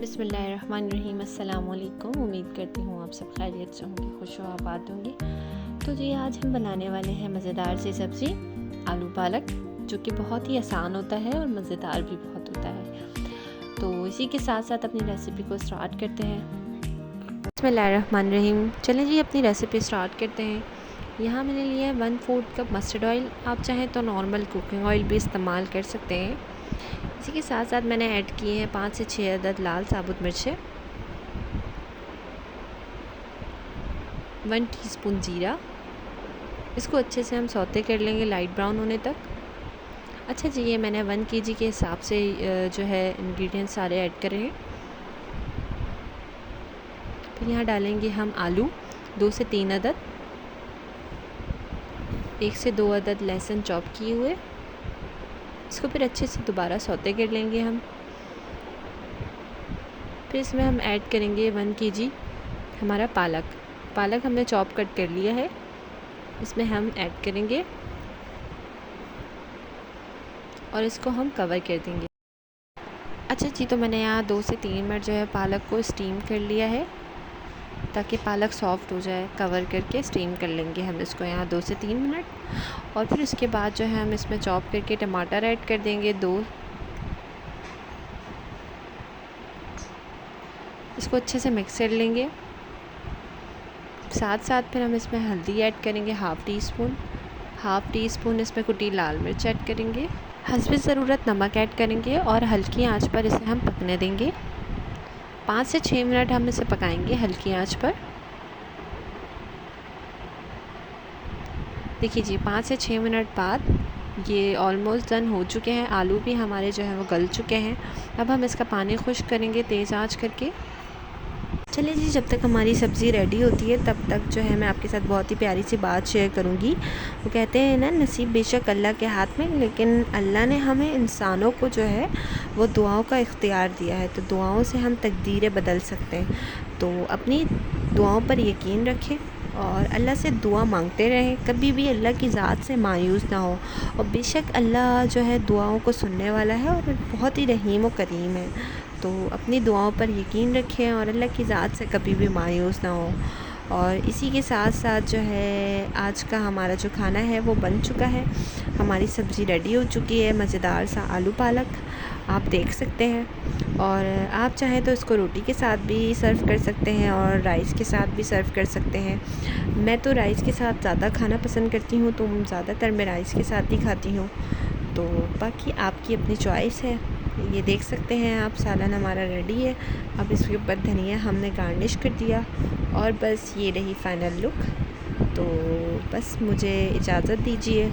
बिस्मिल्लाहिर्रहमानिर्रहीम। अस्सलाम वालेकुम। उम्मीद करती हूँ आप सब खैरियत से होंगे, खुश व आबाद होंगे। तो जी आज हम बनाने वाले हैं मज़ेदार सी सब्ज़ी आलू पालक, जो कि बहुत ही आसान होता है और मज़ेदार भी बहुत होता है। तो इसी के साथ साथ अपनी रेसिपी को स्टार्ट करते हैं। बिस्मिल्लाहिर्रहमानिर्रहीम। चलें जी अपनी रेसिपी स्टार्ट करते हैं। यहाँ मैंने लिया है 1/4 कप मस्टर्ड ऑयल। आप चाहें तो नॉर्मल कुकिंग ऑयल भी इस्तेमाल कर सकते हैं। इसी के साथ साथ मैंने ऐड किए हैं 5 से 6 अदद लाल साबुत मिर्चें, 1 टीस्पून जीरा। इसको अच्छे से हम सौते कर लेंगे लाइट ब्राउन होने तक। अच्छा जी, ये मैंने 1 kg के हिसाब से जो है इंग्रेडिएंट्स सारे ऐड करे हैं। फिर यहाँ डालेंगे हम आलू 2 से 3 अदद, 1 से 2 अदद लहसुन चॉप किए हुए। इसको फिर अच्छे से दोबारा सौते कर लेंगे हम। फिर इसमें हम ऐड करेंगे 1 kg हमारा पालक हमने चॉप कट कर लिया है, इसमें हम ऐड करेंगे और इसको हम कवर कर देंगे। अच्छा जी, तो मैंने यहाँ 2 से 3 मिनट जो है पालक को स्टीम कर लिया है, ताकि पालक सॉफ्ट हो जाए। कवर करके स्टीम कर लेंगे हम इसको यहाँ 2 से 3 मिनट। और फिर उसके बाद जो है हम इसमें चॉप करके टमाटर ऐड कर देंगे 2। इसको अच्छे से मिक्स कर लेंगे। साथ साथ फिर हम इसमें हल्दी ऐड करेंगे हाफ़ टी स्पून इसमें कुटी लाल मिर्च ऐड करेंगे। हस्बे ज़रूरत नमक ऐड करेंगे और हल्की आंच पर इसे हम पकने देंगे। 5 से 6 मिनट हम इसे पकाएंगे हल्की आंच पर। देखिए जी, 5 से 6 मिनट बाद ये ऑलमोस्ट डन हो चुके हैं। आलू भी हमारे जो है वो गल चुके हैं। अब हम इसका पानी खुश्क करेंगे तेज़ आंच करके। चलिए जी, जब तक हमारी सब्ज़ी रेडी होती है तब तक जो है मैं आपके साथ बहुत ही प्यारी सी बात शेयर करूँगी। वो कहते हैं ना, नसीब बेशक अल्लाह के हाथ में, लेकिन अल्लाह ने हमें इंसानों को जो है वो दुआओं का इख्तियार दिया है। तो दुआओं से हम तकदीरें बदल सकते हैं। तो अपनी दुआओं पर यकीन रखें और अल्लाह से दुआ मांगते रहें। कभी भी अल्लाह की ज़ात से मायूस ना हो। और बेशक अल्लाह जो है दुआओं को सुनने वाला है और बहुत ही रहीम और करीम है। तो अपनी दुआओं पर यकीन रखें और अल्लाह की ज़ात से कभी भी मायूस ना हो। और इसी के साथ साथ जो है आज का हमारा जो खाना है वो बन चुका है। हमारी सब्ज़ी रेडी हो चुकी है, मज़ेदार सा आलू पालक आप देख सकते हैं। और आप चाहें तो इसको रोटी के साथ भी सर्व कर सकते हैं और राइस के साथ भी सर्व कर सकते हैं। मैं तो राइस के साथ ज़्यादा खाना पसंद करती हूँ, तो ज़्यादातर मैं राइस के साथ ही खाती हूँ। तो बाकी आपकी अपनी चॉइस है। ये देख सकते हैं आप, सालन हमारा रेडी है। अब इसके ऊपर धनिया हमने गार्निश कर दिया और बस ये रही फाइनल लुक। तो बस मुझे इजाज़त दीजिए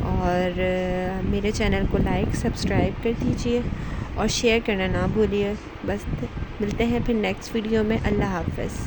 और मेरे चैनल को लाइक सब्सक्राइब कर दीजिए और शेयर करना ना भूलिए। बस मिलते हैं फिर नेक्स्ट वीडियो में। अल्लाह हाफ़िज़।